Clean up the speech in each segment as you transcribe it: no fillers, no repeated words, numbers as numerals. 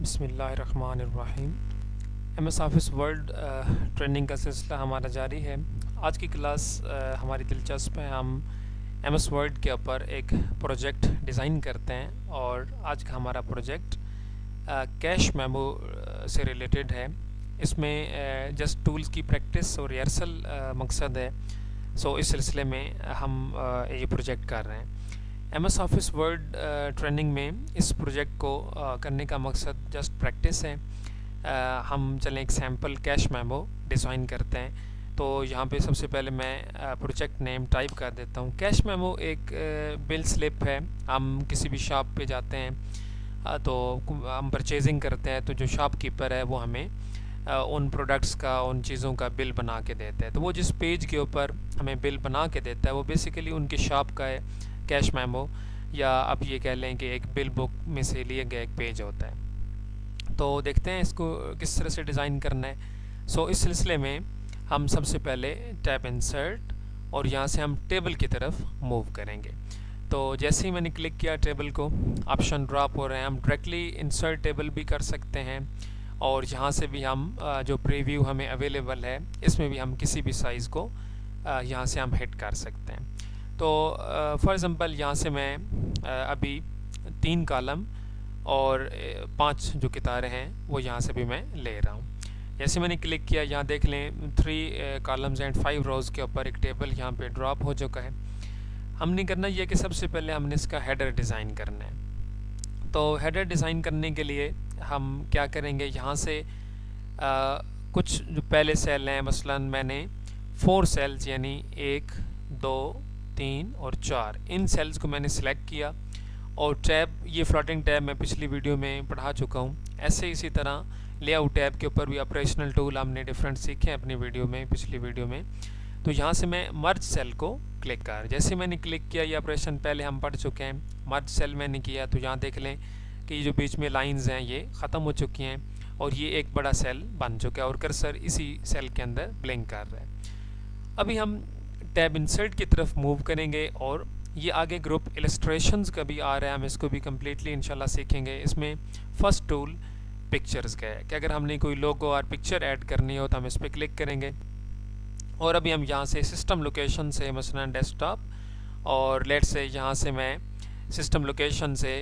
बिस्मिल्लाहिर्रहमानिर्रहीम। MS office world training का सिलसिला हमारा जारी है। आज की क्लास हमारी दिलचस्प है। हम एमएस वर्ल्ड के ऊपर एक प्रोजेक्ट डिज़ाइन करते हैं और आज का हमारा प्रोजेक्ट कैश मेमो से रिलेटेड है। इसमें जस्ट टूल्स की प्रैक्टिस और रिहर्सल मकसद है। सो इस सिलसिले में हम ये प्रोजेक्ट कर रहे हैं। एमएस ऑफिस वर्ड ट्रेनिंग में इस प्रोजेक्ट को करने का मकसद जस्ट प्रैक्टिस है। हम चलें एक सैम्पल कैश मेमो डिज़ाइन करते हैं। तो यहाँ पे सबसे पहले मैं प्रोजेक्ट नेम टाइप कर देता हूँ। कैश मेमो एक बिल स्लिप है। हम किसी भी शॉप पे जाते हैं तो हम परचेजिंग करते हैं, तो जो शॉपकीपर है वो हमें उन प्रोडक्ट्स का, उन चीज़ों का बिल बना के देता है। तो वो जिस पेज के ऊपर हमें बिल बना के देता है वो बेसिकली उनकी शॉप का है कैश मेमो, या आप ये कह लें कि एक बिल बुक में से लिए गया एक पेज होता है। तो देखते हैं इसको किस तरह से डिज़ाइन करना है। सो इस सिलसिले में हम सबसे पहले टैब इंसर्ट और यहाँ से हम टेबल की तरफ मूव करेंगे। तो जैसे ही मैंने क्लिक किया टेबल को, ऑप्शन ड्रॉप हो रहे हैं। हम डायरेक्टली इंसर्ट टेबल भी कर सकते हैं और यहाँ से भी हम जो प्रीव्यू हमें अवेलेबल है इसमें भी हम किसी भी साइज़ को यहाँ से हम हिट कर सकते हैं। तो फॉर एग्ज़ाम्पल यहाँ से मैं अभी 3 कॉलम और 5 जो कितारें हैं वो यहाँ से भी मैं ले रहा हूँ। जैसे मैंने क्लिक किया, यहाँ देख लें 3 कॉलम्स एंड 5 रोज़ के ऊपर एक टेबल यहाँ पे ड्रॉप हो चुका है। हमने करना ये कि सबसे पहले हमने इसका हेडर डिज़ाइन करना है। तो हेडर डिज़ाइन करने के लिए हम क्या करेंगे, यहाँ से कुछ जो पहले सेल हैं, मसलन मैंने 4 सेल्स यानी 1, 2, 3 और 4 इन सेल्स को मैंने सिलेक्ट किया और टैब, ये फ्लोटिंग टैब मैं पिछली वीडियो में पढ़ा चुका हूँ। ऐसे इसी तरह लेआउट टैब के ऊपर भी ऑपरेशनल टूल हमने डिफरेंट सीखे हैं अपनी वीडियो में, पिछली वीडियो में। तो यहाँ से मैं मर्ज सेल को क्लिक कर, जैसे मैंने क्लिक किया, ये ऑपरेशन पहले हम पढ़ चुके हैं। मर्ज सेल मैंने किया तो यहाँ देख लें कि जो बीच में लाइंस हैं ये ख़त्म हो चुकी हैं और ये एक बड़ा सेल बन चुका है और कर्सर इसी सेल के अंदर ब्लिंक कर रहा है। अभी हम टैब इंसर्ट की तरफ मूव करेंगे और ये आगे ग्रुप इलस्ट्रेशंस का भी आ रहा है, हम इसको भी कम्प्लीटली इंशाल्लाह सीखेंगे। इसमें फ़र्स्ट टूल पिक्चर्स का है कि अगर हमने कोई लोगो और पिक्चर ऐड करनी हो तो हम इस पर क्लिक करेंगे। और अभी हम यहाँ से सिस्टम लोकेशन से मसलन डेस्कटॉप, और लेट से यहाँ से मैं सिस्टम लोकेशन से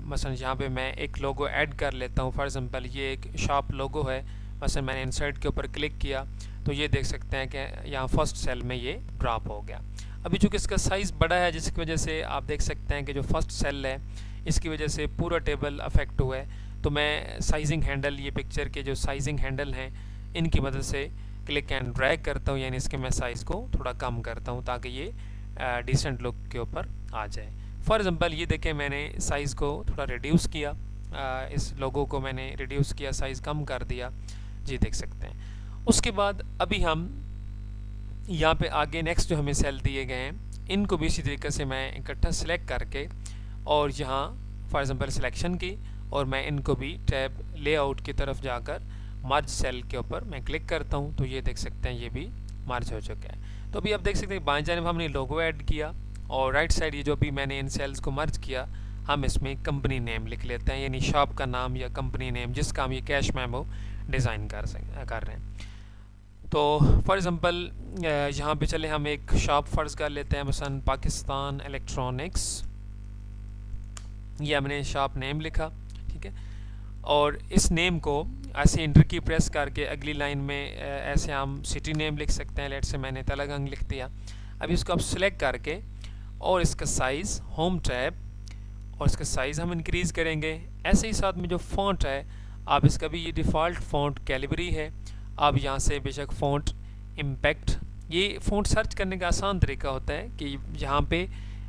मसलन यहाँ पे मैं एक लोगो ऐड कर लेता हूँ। फॉर एग्ज़ाम्पल ये एक शॉप लोगो है, मसलन मैंने इंसर्ट के ऊपर क्लिक किया तो ये देख सकते हैं कि यहाँ फर्स्ट सेल में ये ड्रॉप हो गया। अभी चूँकि इसका साइज़ बड़ा है जिसकी वजह से आप देख सकते हैं कि जो फर्स्ट सेल है इसकी वजह से पूरा टेबल अफेक्ट हुआ है। तो मैं साइजिंग हैंडल, ये पिक्चर के जो साइजिंग हैंडल हैं इनकी मदद से क्लिक एंड ड्रैग करता हूँ, यानी इसके मैं साइज़ को थोड़ा कम करता हूँ ताकि ये डिसेंट लुक के ऊपर आ जाए। फॉर एग्ज़ाम्पल ये देखें मैंने साइज़ को थोड़ा रिड्यूस किया, इस लोगो को मैंने रिड्यूस किया, साइज़ कम कर दिया, जी देख सकते हैं। उसके बाद अभी हम यहाँ पे आगे नेक्स्ट जो हमें सेल दिए गए हैं इनको भी इसी तरीके से मैं इकट्ठा सेलेक्ट करके और यहाँ फॉर एग्ज़ाम्पल सिलेक्शन की और मैं इनको भी टैब लेआउट की तरफ जाकर मर्ज सेल के ऊपर मैं क्लिक करता हूँ तो ये देख सकते हैं ये भी मर्ज हो चुका है। तो अभी आप देख सकते हैं बाएं जानिब हमने लोगो ऐड किया और राइट साइड ये जो भी मैंने इन सेल्स को मर्ज किया हम इसमें कंपनी नेम लिख लेते हैं, यानी शॉप का नाम या कंपनी नेम जिसका हम ये कैश मेमो डिज़ाइन कर रहे हैं। तो फॉर एग्ज़ाम्पल यहाँ पे चले हम एक शॉप फ़र्ज़ कर लेते हैं, मसलन पाकिस्तान इलेक्ट्रॉनिक्स, ये हमने शॉप नेम लिखा, ठीक है। और इस नेम को ऐसे इंटर की प्रेस करके अगली लाइन में ऐसे हम सिटी नेम लिख सकते हैं। लेट से मैंने तलगंग लिख दिया। अभी इसको आप सिलेक्ट करके और इसका साइज़ होम टैब और इसका साइज़ हम इंक्रीज़ करेंगे। ऐसे ही साथ में जो फ़ॉन्ट है आप इसका भी, ये डिफ़ॉल्ट फ़ॉन्ट कैलिबरी है। आप यहाँ से बेशक फ़ॉन्ट इम्पैक्ट, ये फ़ॉन्ट सर्च करने का आसान तरीका होता है कि यहाँ पे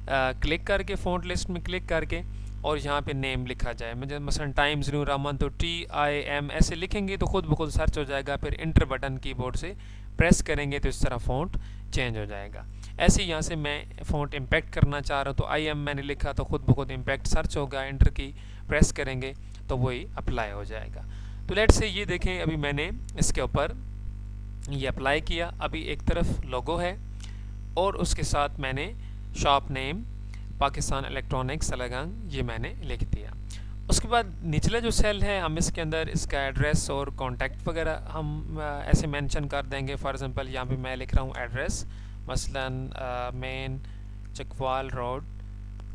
क्लिक करके फ़ॉन्ट लिस्ट में क्लिक करके और यहाँ पे नेम लिखा जाए। मुझे मसलन टाइम्स न्यू रोमन तो TIM ऐसे लिखेंगे तो खुद ब खुद सर्च हो जाएगा। फिर इंटर बटन कीबोर्ड से प्रेस करेंगे तो इस तरह फ़ॉन्ट चेंज हो जाएगा। ऐसे ही यहाँ से मैं फ़ॉन्ट इम्पैक्ट करना चाह रहा हूँ तो IM मैंने लिखा तो खुद ब खुद इम्पैक्ट सर्च होगा, इंटर की प्रेस करेंगे तो वही अप्लाई हो जाएगा। तो लेट से ये देखें अभी मैंने इसके ऊपर ये अप्लाई किया। अभी एक तरफ लोगो है और उसके साथ मैंने shop name Pakistan electronics Talagang ये मैंने लिख दिया। उसके बाद निचला जो सेल है हम इसके अंदर इसका एड्रेस और कॉन्टैक्ट वगैरह हम ऐसे मेंशन कर देंगे। फॉर एग्जांपल यहाँ पे मैं लिख रहा हूँ एड्रेस, मसलन मेन चकवाल रोड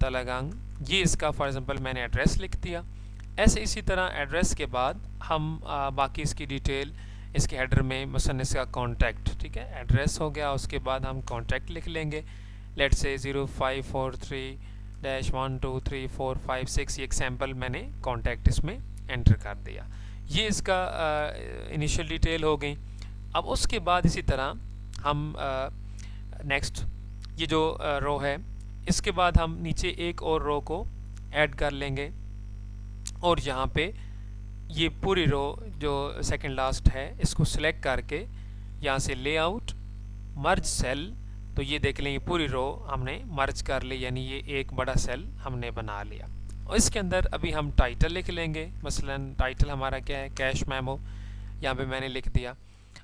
तलागंग, ये इसका फॉर एग्जांपल मैंने एड्रेस लिख दिया। ऐसे इसी तरह एड्रेस के बाद हम बाकी इसकी डिटेल इसके हेडर में मसलन इसका कॉन्टैक्ट, ठीक है, एड्रेस हो गया, उसके बाद हम कॉन्टैक्ट लिख लेंगे। लेट से 0543-12345 ये एग्जाम्पल मैंने कॉन्टैक्ट इसमें एंटर कर दिया। ये इसका इनिशियल डिटेल हो गई। अब उसके बाद इसी तरह हम नेक्स्ट ये जो रो है इसके बाद हम नीचे एक और रो को ऐड कर लेंगे और यहाँ पे ये पूरी रो जो सेकंड लास्ट है इसको सिलेक्ट करके यहाँ से लेआउट मर्ज सेल, तो ये देख लें ये पूरी रो हमने मर्ज कर ली, यानी ये एक बड़ा सेल हमने बना लिया। और इसके अंदर अभी हम टाइटल लिख लेंगे। मसलन टाइटल हमारा क्या है, कैश मेमो, यहाँ पे मैंने लिख दिया।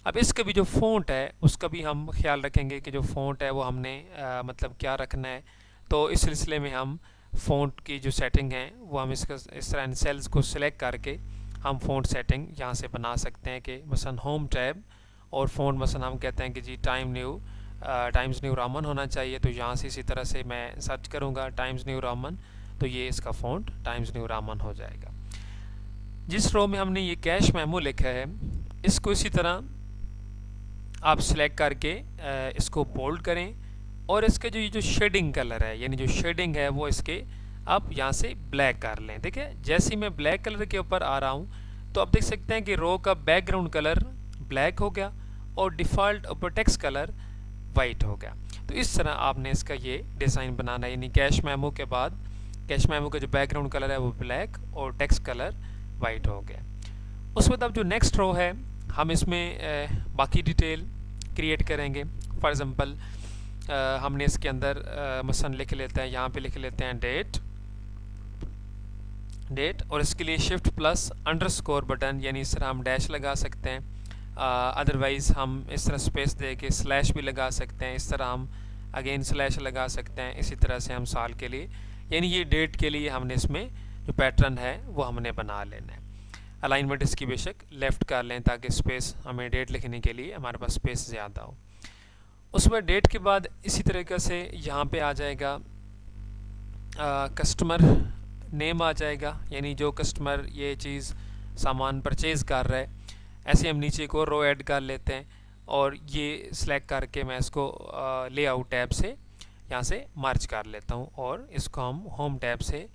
अब इसका भी जो फ़ॉन्ट है उसका भी हम ख्याल रखेंगे कि जो फ़ॉन्ट है वो हमने मतलब क्या रखना है। तो इस सिलसिले में हम फ़ॉन्ट की जो सेटिंग है वो हम इसका इस तरह सेल्स को सिलेक्ट करके हम फ़ॉन्ट सेटिंग यहाँ से बना सकते हैं कि मसलन होम टैब और फ़ॉन्ट मसलन हम कहते हैं कि जी टाइम्स न्यू रोमन होना चाहिए, तो यहाँ से इसी तरह से मैं सर्च करूँगा टाइम्स न्यू रोमन, तो ये इसका फ़ॉन्ट टाइम्स न्यू रोमन हो जाएगा। जिस रो में हमने ये कैश मेमो लिखा है इसको इसी तरह आप सिलेक्ट करके इसको बोल्ड करें और इसका जो ये जो शेडिंग कलर है, यानी जो शेडिंग है वो इसके आप यहाँ से ब्लैक कर लें। देखिए जैसे ही मैं ब्लैक कलर के ऊपर आ रहा हूँ तो आप देख सकते हैं कि रो का बैकग्राउंड कलर ब्लैक हो गया और डिफ़ॉल्ट ऊपर टेक्स्ट कलर वाइट हो गया। तो इस तरह आपने इसका ये डिज़ाइन बनाना है, यानी कैश मेमो के बाद कैश मेमो का जो बैकग्राउंड कलर है वो ब्लैक और टेक्स्ट कलर वाइट हो गया। उसके बाद अब जो नेक्स्ट रो है हम इसमें बाकी डिटेल क्रिएट करेंगे। फॉर एग्ज़ाम्पल हमने इसके अंदर मसलन लिख लेते हैं, यहाँ पे लिख लेते हैं डेट और इसके लिए शिफ्ट प्लस अंडरस्कोर बटन, यानी इस तरह हम डैश लगा सकते हैं। अदरवाइज़ हम इस तरह स्पेस दे के स्लैश भी लगा सकते हैं, इस तरह हम अगेन स्लैश लगा सकते हैं। इसी तरह से हम साल के लिए, यानी ये डेट के लिए हमने इसमें जो पैटर्न है वो हमने बना लेना है। अलाइनमेंट इसकी बेशक लेफ़्ट कर लें ताकि स्पेस हमें डेट लिखने के लिए हमारे पास स्पेस ज़्यादा हो। उस पर डेट के बाद इसी तरीके से यहाँ पे आ जाएगा कस्टमर नेम आ जाएगा, यानी जो कस्टमर ये चीज़ सामान परचेज़ कर रहा है। ऐसे हम नीचे को रो ऐड कर लेते हैं और ये सिलेक्ट करके मैं इसको लेआउट टैब से यहाँ से मर्ज कर लेता हूँ और इसको हम होम टैब से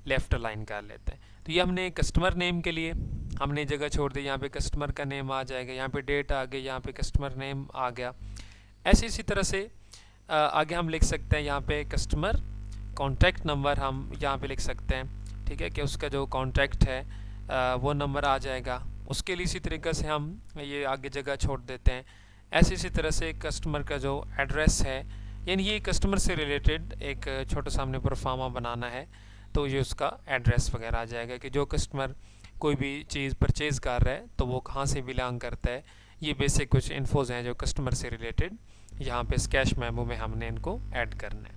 लेफ़्ट अलाइन कर लेते हैं। तो ये हमने कस्टमर नेम के लिए हमने जगह छोड़ दी, यहाँ पे कस्टमर का नेम आ जाएगा, यहाँ पे डेट आ गई, यहाँ पे कस्टमर नेम आ गया। ऐसे इसी तरह से आगे हम लिख सकते हैं यहाँ पे कस्टमर कॉन्टैक्ट नंबर हम यहाँ पे लिख सकते हैं, ठीक है, कि उसका जो कॉन्टैक्ट है वो नंबर आ जाएगा। उसके लिए इसी तरीके से हम ये आगे जगह छोड़ देते हैं। ऐसे इसी तरह से कस्टमर का जो एड्रेस है, यानी ये कस्टमर से रिलेटेड एक छोटा सा हमने प्रोफार्मा बनाना है, तो ये उसका एड्रेस वगैरह आ जाएगा कि जो कस्टमर कोई भी चीज़ परचेज़ कर रहा है तो वो कहाँ से बिलोंग करता है। ये बेसिक कुछ इन्फोज हैं जो कस्टमर से रिलेटेड यहाँ पे इस कैश मेमो में हमने इनको ऐड करना है।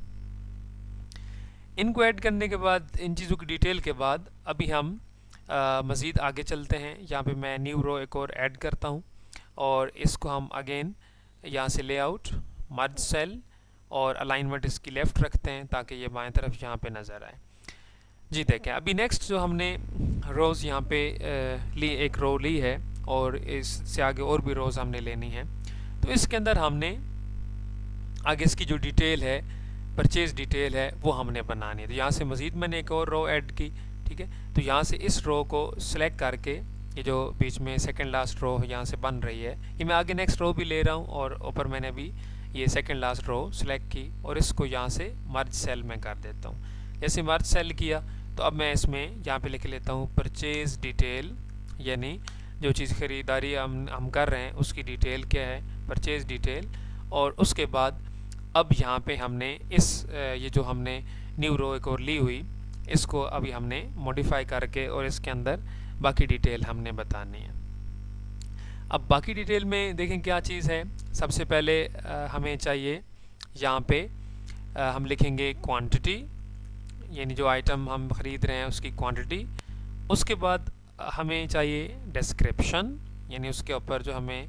इनको ऐड करने के बाद, इन चीज़ों की डिटेल के बाद अभी हम मज़ीद आगे चलते हैं। यहाँ पे मैं न्यू रो एक और ऐड करता हूँ और इसको हम अगेन यहाँ से लेआउट मर्ज सेल और अलाइनमेंट इसकी लेफ़्ट रखते हैं ताकि ये बाएं तरफ यहाँ पे नज़र आए। जी देखें, अभी नेक्स्ट जो हमने रोज़ यहाँ पे एक रो ली है और इससे आगे और भी रोज़ हमने लेनी है। तो इसके अंदर हमने आगे इसकी जो डिटेल है, परचेज़ डिटेल है, वो हमने बनानी है। तो यहाँ से मज़ीद मैंने एक और रो ऐड की, ठीक है। तो यहाँ से इस रो को सिलेक्ट करके ये जो बीच में सेकंड लास्ट रो यहाँ से बन रही है, ये मैं आगे नेक्स्ट रो भी ले रहा हूँ और ऊपर मैंने भी ये सेकंड लास्ट रो सिलेक्ट की और इसको यहाँ से मर्ज सेल में कर देता हूँ। जैसे मर्ज सेल किया तो अब मैं इसमें यहाँ पे लिख लेता हूँ परचेज़ डिटेल, यानी जो चीज़ ख़रीदारी हम कर रहे हैं उसकी डिटेल क्या है, परचेज़ डिटेल। और उसके बाद अब यहाँ पे हमने ये जो हमने न्यू रो एक और ली हुई, इसको अभी हमने मॉडिफाई करके और इसके अंदर बाकी डिटेल हमने बतानी है। अब बाकी डिटेल में देखें क्या चीज़ है। सबसे पहले हमें चाहिए यहाँ पे हम लिखेंगे क्वांटिटी, यानी जो आइटम हम ख़रीद रहे हैं उसकी क्वांटिटी, उसके बाद हमें चाहिए डिस्क्रिप्शन, यानी उसके ऊपर जो हमें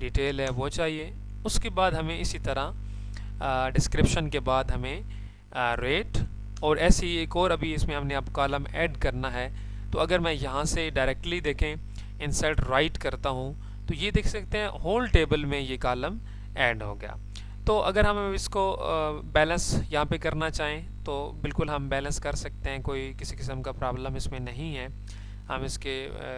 डिटेल है वो चाहिए। उसके बाद हमें इसी तरह डिस्क्रिप्शन के बाद हमें रेट, और ऐसे ही एक और अभी इसमें हमने अब कॉलम ऐड करना है। तो अगर मैं यहाँ से डायरेक्टली देखें इंसर्ट राइट करता हूँ तो ये देख सकते हैं होल टेबल में ये कॉलम ऐड हो गया। तो अगर हम इसको बैलेंस यहाँ पे करना चाहें तो बिल्कुल हम बैलेंस कर सकते हैं, कोई किसी किस्म का प्रॉब्लम इसमें नहीं है। हम इसके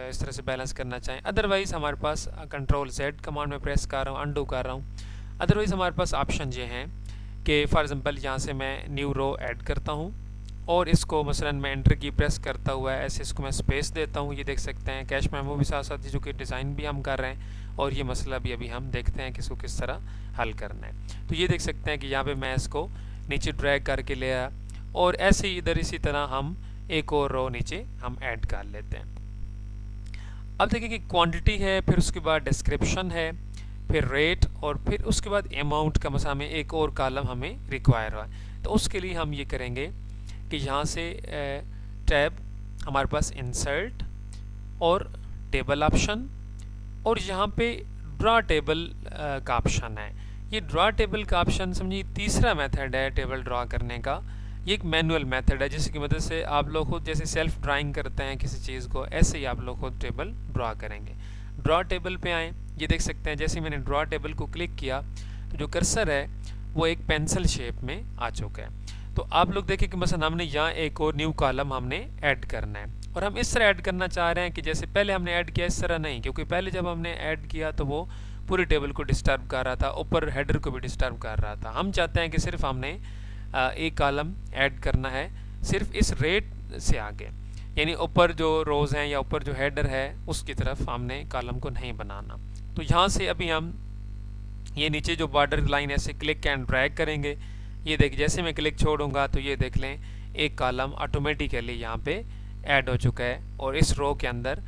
इस तरह से बैलेंस करना चाहें, अदरवाइज़ हमारे पास कंट्रोल Z कमांड में प्रेस कर रहा हूँ, अंडू कर रहा हूँ। अदरवाइज़ हमारे पास ऑप्शन ये हैं कि फॉर एग्जांपल यहाँ से मैं न्यू रो ऐड करता हूँ और इसको मसलन मैं एंटर की प्रेस करता हुआ ऐसे इसको मैं स्पेस देता हूँ। ये देख सकते हैं कैश मेमो भी साथ साथ जो कि डिज़ाइन भी हम कर रहे हैं, और ये मसला भी अभी हम देखते हैं कि इसको किस तरह हल करना है। तो ये देख सकते हैं कि यहाँ पे मैं इसको नीचे ड्रैग करके ले आया, और ऐसे ही इधर इसी तरह हम एक और रो नीचे हम ऐड कर लेते हैं। अब देखिए कि क्वांटिटी है, फिर उसके बाद डिस्क्रिप्शन है, फिर रेट, और फिर उसके बाद अमाउंट का मसा में एक और कॉलम हमें रिक्वायर हुआ है। तो उसके लिए हम ये करेंगे कि यहाँ से टैब हमारे पास इंसर्ट और टेबल ऑप्शन, और यहाँ पे ड्रा टेबल का ऑप्शन है। ये ड्रा टेबल का ऑप्शन समझिए तीसरा मेथड है टेबल ड्रा करने का। ये एक मैनुअल मेथड है जिसकी मदद से आप लोग खुद जैसे सेल्फ ड्राइंग करते हैं किसी चीज़ को, ऐसे ही आप लोग खुद टेबल ड्रा करेंगे। ड्रा टेबल पे आएँ, ये देख सकते हैं जैसे मैंने ड्रा टेबल को क्लिक किया तो जो कर्सर है वो एक पेंसिल शेप में आ चुका है। तो आप लोग देखें कि मसलन हमने यहाँ एक और न्यू कॉलम हमने ऐड करना है, और हम इस तरह ऐड करना चाह रहे हैं कि जैसे पहले हमने ऐड किया इस तरह नहीं, क्योंकि पहले जब हमने ऐड किया तो वो पूरे टेबल को डिस्टर्ब कर रहा था, ऊपर हेडर को भी डिस्टर्ब कर रहा था। हम चाहते हैं कि सिर्फ हमने एक कॉलम ऐड करना है सिर्फ इस रेट से आगे, यानी ऊपर जो रोज़ हैं या ऊपर जो हेडर है उसकी तरफ हमने कॉलम को नहीं बनाना। तो यहाँ से अभी हम ये नीचे जो बॉर्डर लाइन ऐसे क्लिक एंड ड्रैग करेंगे। ये देख जैसे मैं क्लिक छोड़ूंगा तो ये देख लें एक कॉलम ऑटोमेटिकली यहाँ पे ऐड हो चुका है, और इस रो के अंदर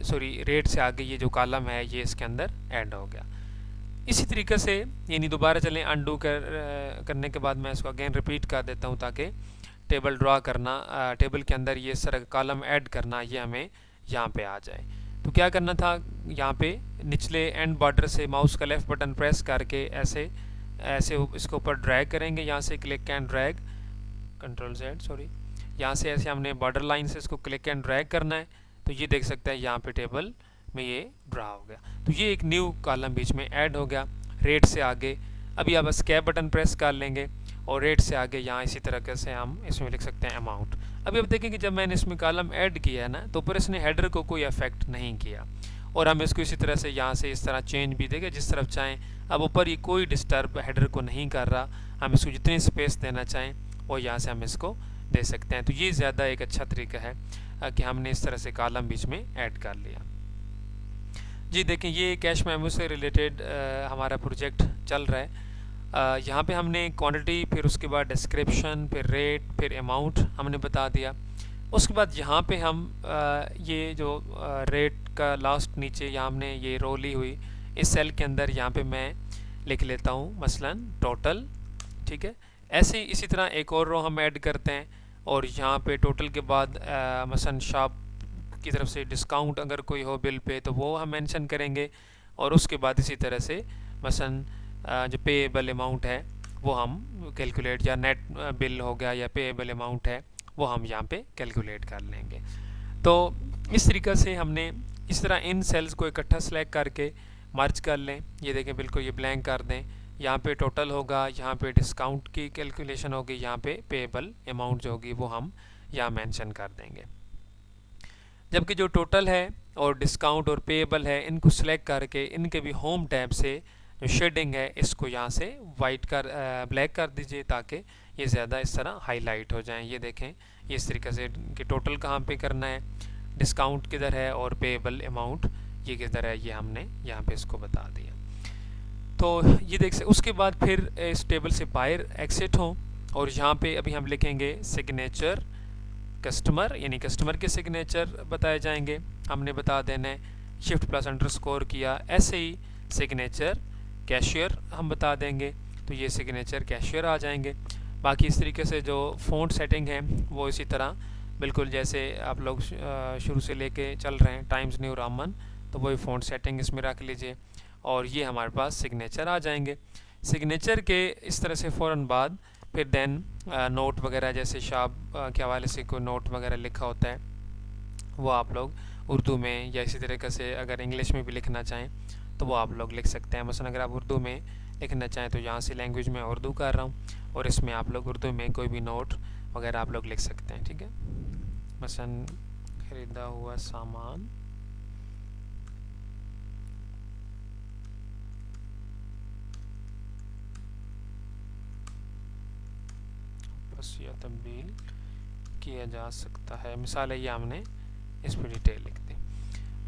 सॉरी रेट से आगे ये जो कॉलम है ये इसके अंदर ऐड हो गया। इसी तरीके से यानी दोबारा चलें अंडू करने के बाद मैं इसको अगेन रिपीट कर देता हूँ ताकि टेबल ड्रा करना टेबल के अंदर ये इस तरह कॉलम ऐड करना ये हमें यहाँ पे आ जाए। तो क्या करना था, यहाँ पे निचले एंड बॉर्डर से माउस का लेफ़्ट बटन प्रेस करके ऐसे ऐसे इसको ऊपर ड्रैग करेंगे, यहाँ से click and drag control Z sorry, यहाँ से ऐसे हमने बॉर्डर लाइन से इसको क्लिक एंड ड्रैग करना है। तो ये देख सकते हैं यहाँ पे टेबल में ये ड्रा हो गया। तो ये एक न्यू कॉलम बीच में ऐड हो गया रेट से आगे। अभी आप एस्केप बटन प्रेस कर लेंगे और रेट से आगे यहाँ इसी तरह से हम इसमें लिख सकते हैं अमाउंट। अभी आप देखें कि जब मैंने इसमें कॉलम ऐड किया है ना तो ऊपर इसने हेडर को कोई अफेक्ट नहीं किया, और हम इसको इसी तरह से यहाँ से इस तरह चेंज भी देंगे जिस तरफ चाहें। अब ऊपर ये कोई डिस्टर्ब हेडर को नहीं कर रहा, हम इसको जितनी स्पेस देना चाहें और यहाँ से हम इसको दे सकते हैं। तो ये ज़्यादा एक अच्छा तरीका है कि हमने इस तरह से कॉलम बीच में ऐड कर लिया। जी देखें ये कैश मेमो से रिलेटेड हमारा प्रोजेक्ट चल रहा है। यहाँ पे हमने क्वांटिटी, फिर उसके बाद डिस्क्रिप्शन, फिर रेट, फिर अमाउंट हमने बता दिया। उसके बाद यहाँ पे हम ये जो रेट का लास्ट नीचे यहाँ हमने ये रो ली हुई, इस सेल के अंदर यहाँ पे मैं लिख लेता हूँ मसलन टोटल, ठीक है। ऐसे ही इसी तरह एक और रो हम ऐड करते हैं, और यहाँ पे टोटल के बाद मसलन शॉप की तरफ से डिस्काउंट अगर कोई हो बिल पे तो वो हम मेंशन करेंगे, और उसके बाद इसी तरह से मसलन जो पेएबल अमाउंट है वो हम कैलकुलेट, या नेट बिल हो गया या पेएबल अमाउंट है वो हम यहाँ पे कैलकुलेट कर लेंगे। तो इस तरीक़े से हमने इस तरह इन सेल्स को इकट्ठा सेलेक्ट करके मर्ज कर लें। ये देखें बिल्कुल ये ब्लैंक कर दें, यहाँ पे टोटल होगा, यहाँ पे डिस्काउंट की कैलकुलेशन होगी, यहाँ पे पेएबल अमाउंट जो होगी वो हम यहाँ मेंशन कर देंगे। जबकि जो टोटल है और डिस्काउंट और पेएबल है इनको सिलेक्ट करके इनके भी होम टैब से जो शेडिंग है इसको यहाँ से वाइट कर ब्लैक कर दीजिए ताकि ये ज़्यादा इस तरह हाईलाइट हो जाएं। ये देखें ये इस तरीके से कि टोटल कहाँ पे करना है, डिस्काउंट किधर है और पेएबल अमाउंट ये किधर है, ये हमने यहाँ पे इसको बता दिया। तो ये देख सकते, उसके बाद फिर इस टेबल से बाहर एग्जिट हों, और यहाँ पे अभी हम लिखेंगे सिग्नेचर कस्टमर, यानी कस्टमर के सिग्नेचर बताए जाएंगे, हमने बता देना है शिफ्ट प्लस अंडरस्कोर किया। ऐसे ही सिग्नेचर कैशियर हम बता देंगे, तो ये सिग्नेचर कैशियर आ जाएंगे। बाकी इस तरीके से जो फ़ॉन्ट सेटिंग है वो इसी तरह बिल्कुल जैसे आप लोग शुरू से लेके चल रहे हैं टाइम्स न्यू रामन, तो वही फ़ॉन्ट सेटिंग इसमें रख लीजिए और ये हमारे पास सिग्नेचर आ जाएंगे। सिग्नेचर के इस तरह से फ़ौरन बाद फिर देन नोट वगैरह, जैसे शाप के हवाले से कोई नोट वगैरह लिखा होता है वो आप लोग उर्दू में या इसी तरीके से अगर इंग्लिश में भी लिखना चाहें तो वो आप लोग लिख सकते हैं। मसलन अगर आप उर्दू में लिखना चाहें तो यहाँ से लैंग्वेज में उर्दू कर रहा हूँ और इसमें आप लोग उर्दू में कोई भी नोट वगैरह आप लोग लिख सकते हैं। ठीक है, मसलन ख़रीदा हुआ सामान बस या तब्दील किया जा सकता है, मिसाल है ये हमने इस पर डिटेल लिख दी।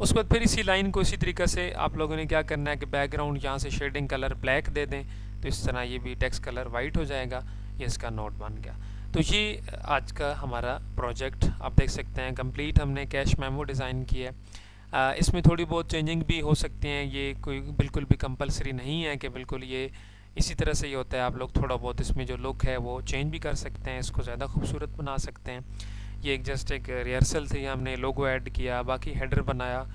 उसके बाद फिर इसी लाइन को इसी तरीके से आप लोगों ने क्या करना है कि बैकग्राउंड यहाँ से शेडिंग कलर ब्लैक दे दें, तो इस तरह ये भी टेक्स्ट कलर वाइट हो जाएगा। ये इसका नोट बन गया। तो ये आज का हमारा प्रोजेक्ट आप देख सकते हैं कंप्लीट हमने कैश मेमो डिज़ाइन किया है। इसमें थोड़ी बहुत चेंजिंग भी हो सकती हैं, ये कोई बिल्कुल भी कंपलसरी नहीं है कि बिल्कुल ये इसी तरह से ही होता है। आप लोग थोड़ा बहुत इसमें जो लुक है वो चेंज भी कर सकते हैं, इसको ज़्यादा खूबसूरत बना सकते हैं। ये एक जस्ट एक रिहर्सल थी, हमने लोगो ऐड किया, बाकी हेडर बनाया,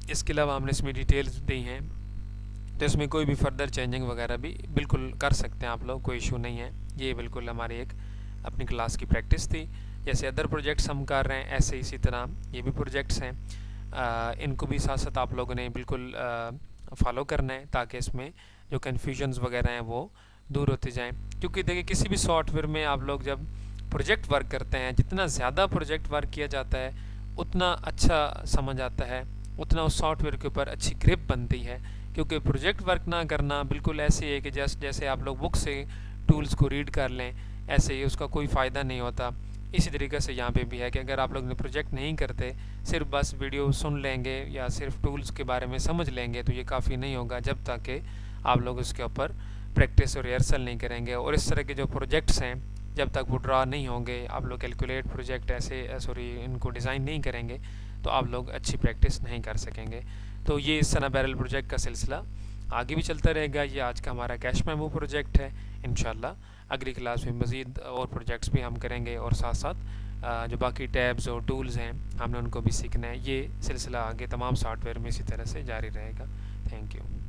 इसके अलावा हमने इसमें डिटेल्स दी हैं। तो इसमें कोई भी फर्दर चेंजिंग वगैरह भी बिल्कुल कर सकते हैं आप लोग, कोई इशू नहीं है। ये बिल्कुल हमारी एक अपनी क्लास की प्रैक्टिस थी। जैसे अदर प्रोजेक्ट्स हम कर रहे हैं ऐसे इसी तरह ये भी प्रोजेक्ट्स हैं, इनको भी साथ साथ आप लोगों ने बिल्कुल फॉलो करना है ताकि इसमें जो कन्फ्यूजन्स वगैरह हैं वो दूर होते जाएँ। क्योंकि देखिए किसी भी सॉफ्टवेयर में आप लोग जब प्रोजेक्ट वर्क करते हैं, जितना ज़्यादा प्रोजेक्ट वर्क किया जाता है उतना अच्छा समझ आता है, उतना उस सॉफ्टवेयर के ऊपर अच्छी ग्रिप बनती है। क्योंकि प्रोजेक्ट वर्क ना करना बिल्कुल ऐसे है कि जैसे आप लोग बुक से टूल्स को रीड कर लें, ऐसे ही उसका कोई फ़ायदा नहीं होता। इसी तरीके से यहाँ पे भी है कि अगर आप लोग ने प्रोजेक्ट नहीं करते, सिर्फ बस वीडियो सुन लेंगे या सिर्फ टूल्स के बारे में समझ लेंगे तो ये काफ़ी नहीं होगा जब तक कि आप लोग उसके ऊपर प्रैक्टिस और रिहर्सल नहीं करेंगे। और इस तरह के जो प्रोजेक्ट्स हैं जब तक वो ड्रा नहीं होंगे, आप लोग कैलकुलेट प्रोजेक्ट ऐसे इनको डिज़ाइन नहीं करेंगे तो आप लोग अच्छी प्रैक्टिस नहीं कर सकेंगे। तो ये इस सना बैरल प्रोजेक्ट का सिलसिला आगे भी चलता रहेगा। ये आज का हमारा कैश मेमो प्रोजेक्ट है। इंशाल्लाह अगली क्लास में मज़ीद और प्रोजेक्ट्स भी हम करेंगे और साथ साथ जो बाकी टैब्स और टूल्स हैं हमने उनको भी सीखना है। ये सिलसिला आगे तमाम सॉफ्टवेयर में इसी तरह से जारी रहेगा। Thank you.